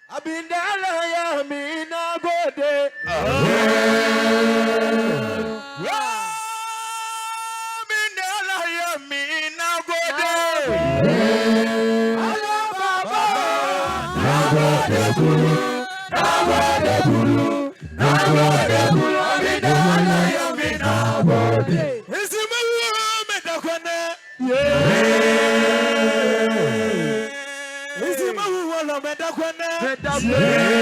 Abindala ya mina gode. Abindala ya mina gode. Allah baba. Nagode bulu. Nagode bulu. Nagode bulu. Abindala ya mina gode. Isimu medakwane. Medakwane,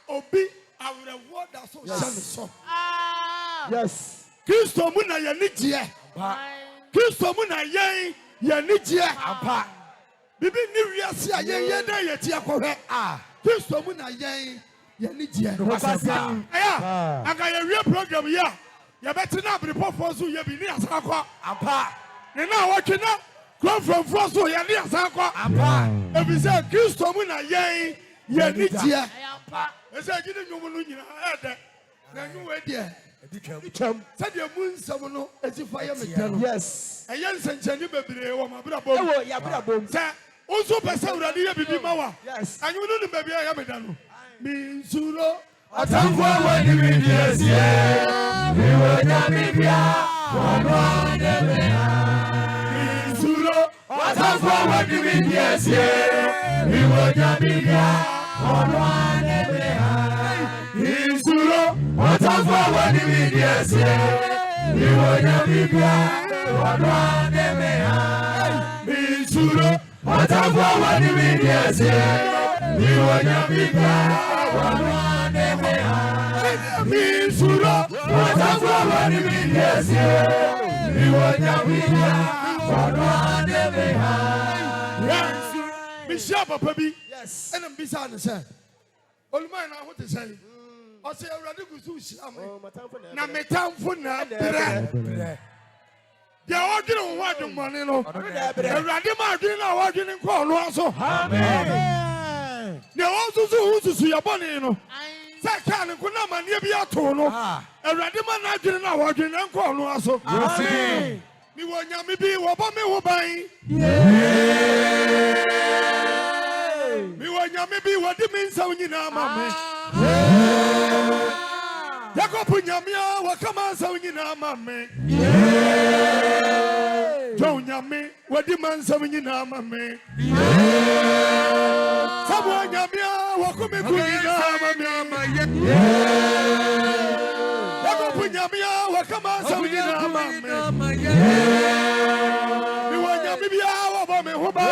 Obi, I will reward that so. Yes. Kristo mu na ye nitie. Kristo mu na ye nitie. Ampa. Bibi ni wiase a ye na ye tie akɔhwɛ. Kristo mu na ye nitie. Aya, aka ye wie program ya. Ye beti na abrepofo so ye bi ni asakɔ. Ampa. Ne na wɔtwe na From so ye ni asakɔ. Ampa. Ebi say Kristo mu na ye nitie. Ampa. Ese gidi nwumu no nyina ede. Na nwuwe de. Said your moon someone as if I am a yes. A young Sanchani baby or my brother. Sir, also person ready to be Mawa. Yes, and you know the baby I am a dano. Me Zuro. I thank what you mean, yes, yeah. We will not be here. Zuro. I thank what you mean, yes, yeah. We will not be here. What I'm forward in the yes, we will not be back. What I'm forward in the yes, we will not be back. What I'm forward in the yes, we will not be back. Bishop Papi, yes, and I'm beside the same. All mine, I want to say. I say, I rather go to Sham. Now, my town for now. They are arguing what the money. No, Radima dinner working in Cornwall. Amen. They also to see your bonnet. No, Sakan and Kunama near Biatono. A Radima not dinner working in Cornwall. Amen. Me want me be what me will buy. Me want me be what it means. So you know, mamma. Yakopunyamia wakama sawnyina mame Jonyame wadi man sawnyina mame Sabwanyamia wakumi kunyina mame Yakopunyamia wakama sawnyina mame Miwanyami bia wabame hoba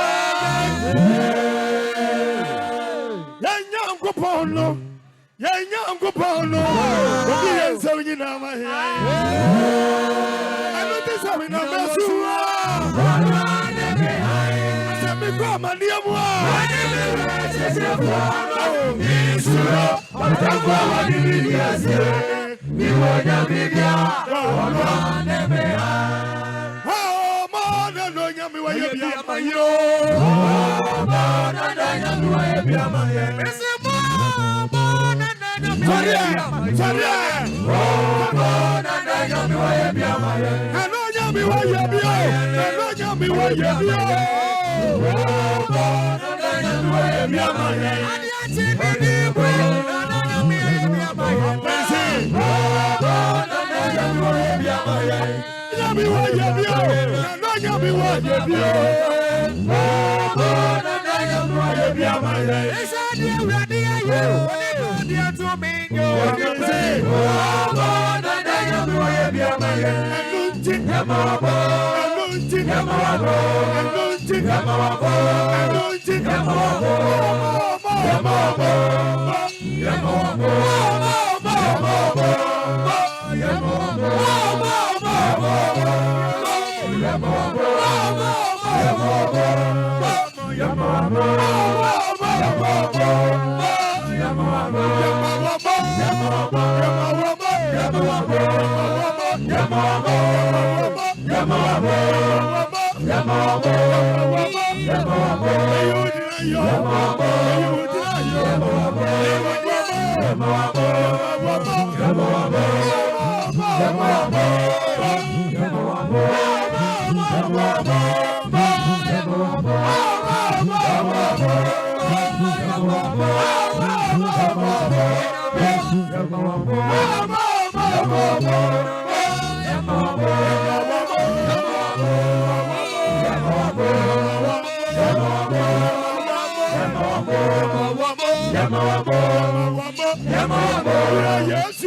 Yanyangopono Yanyangopono Sawnyina mame Anote sawina mesua Asami kwa maniamwa Misura Otangwa wadibiyase Miwonya bibia Wane meha Mona no nyami wa yebia mayo Mona no nyami wa yebia mayo Yes,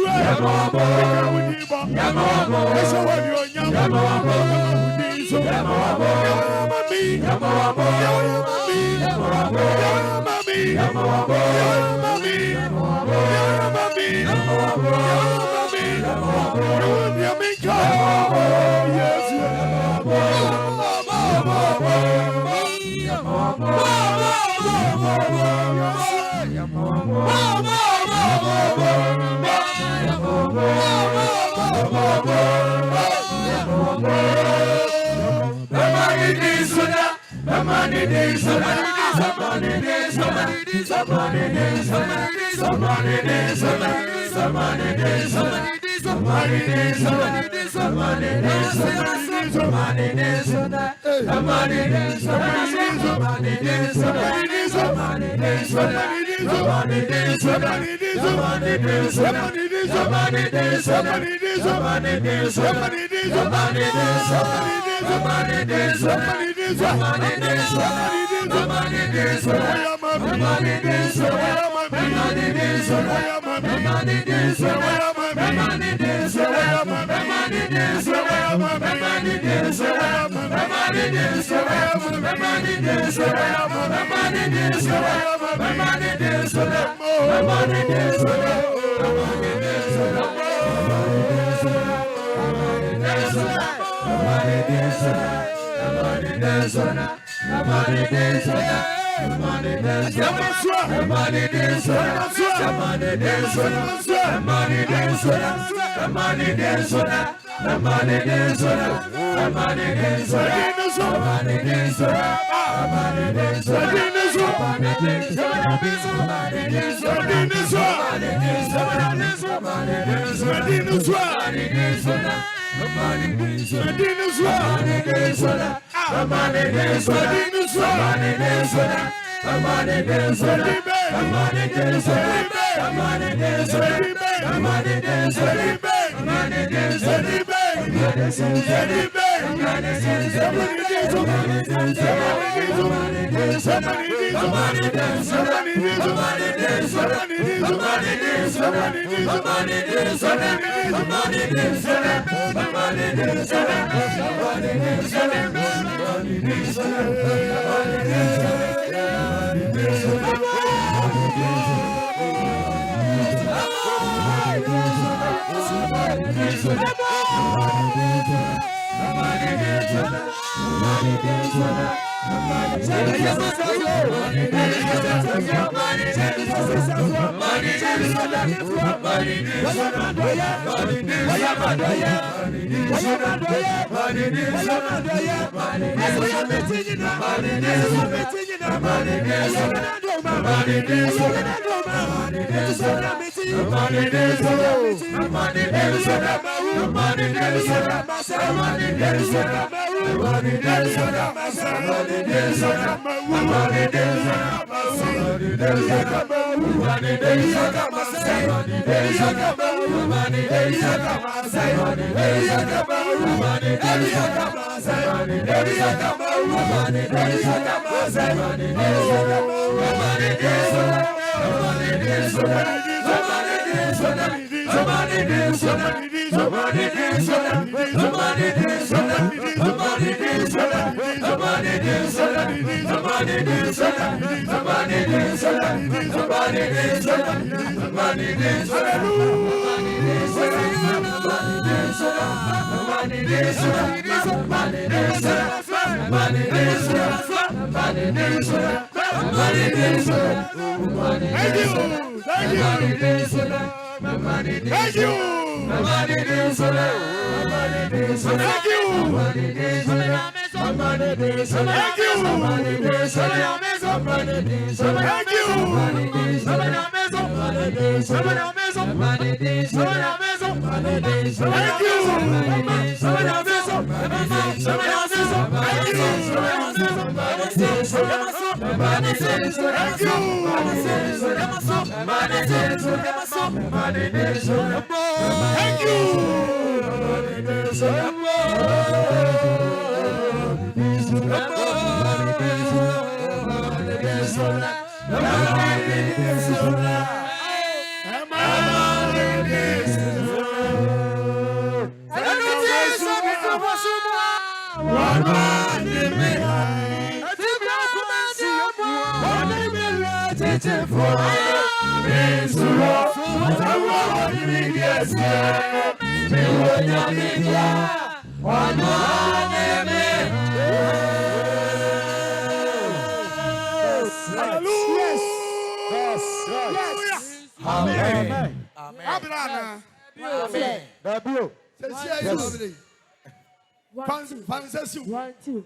One, two.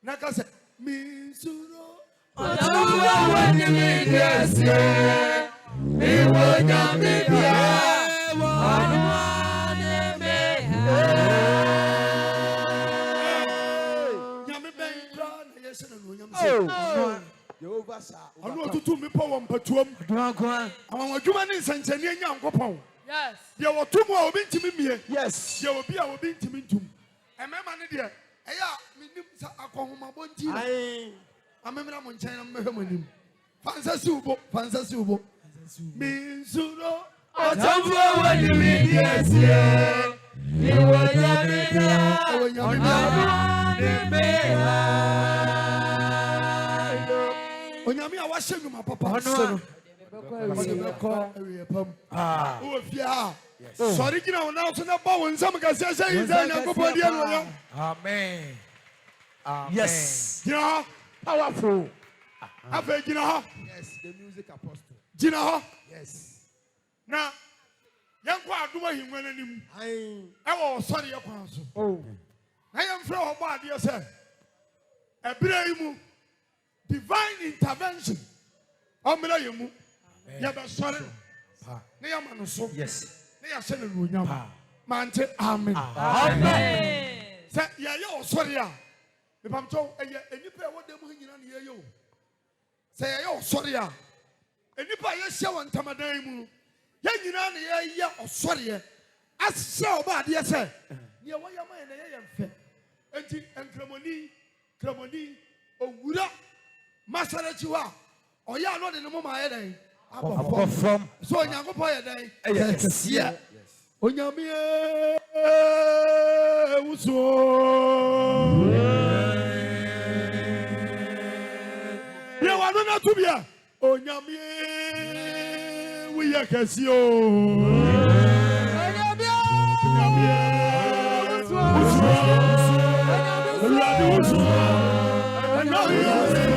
Nakase Misuro. Yes. There were two more me. Yes. There will be our bintim. And my man, dear, I remember China. Fansa Subo. Misuro. Onyami a washe my papa. Sorry, you know, now to the bow some can say, Amen. yes, yeah, powerful. I beg you know, Yes, the music apostle. you know, Yes. now, young quad do him when him. I was sorry, oh, I am from our body, sir. A brave divine intervention. Omelayamu, Yaba sorry. Nayamano so, yes. They are selling Runyam. Mante, amen. Amen. Say, yeah, you're sorry. If I'm told, and you pay what they're moving on here, you say, you're sorry. And you buy a show on Tamadaimu. You know, yeah, or sorry. As so bad, yes, sir. Yeah, why am I in a fair? And Cramoni, or Wuda, Masaratua, or ya not in the moment I had. From So, young boy, day. yes, yeah. Onyami wuso ya wano na tubia onyami wiya kasi o onyami wuso onyami wuso onyami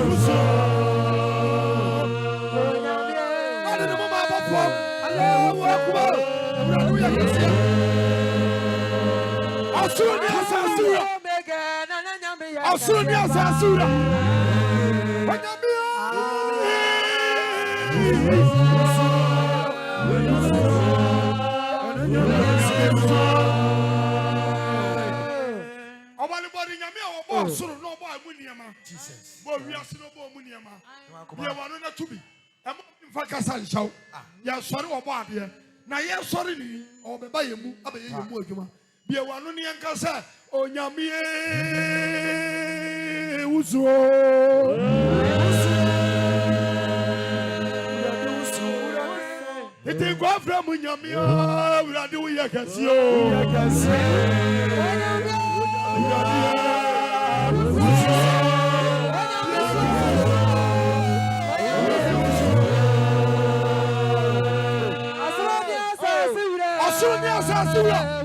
wuso ade no mama papa Allahu akbar Asunia Sasura. Jesus. Boy, we are still about Muniama. You are not to be. I'm not Facasan. You are sorry about here. Now, yes, sorry, or by you, obey you. Be a one only and Casa, or Yami Uzo. It is go from Yami, we are doing a Casio. Sasura.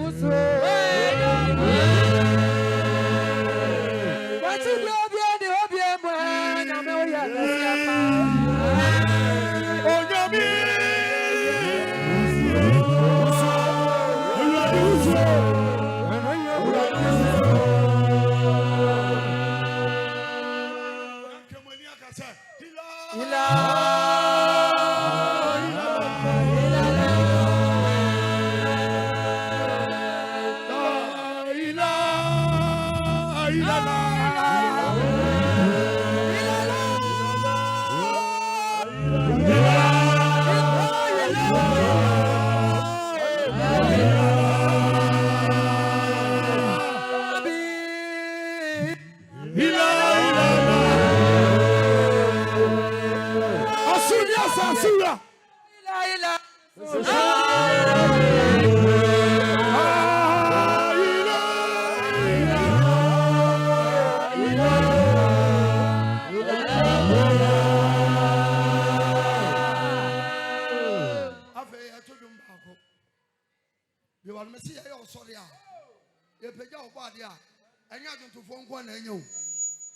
phone one and you.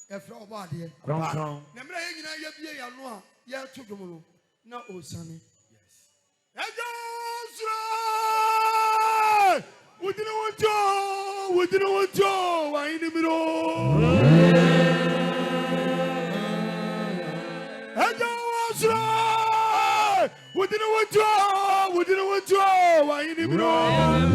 If you're about here, Crown. Nemra Yina Yabia Yanoa, Yatugumu, no Osani. Yes. We didn't want to, we didn't want to, I in the middle. We didn't want to, we didn't want to, I in the middle.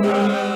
Yeah.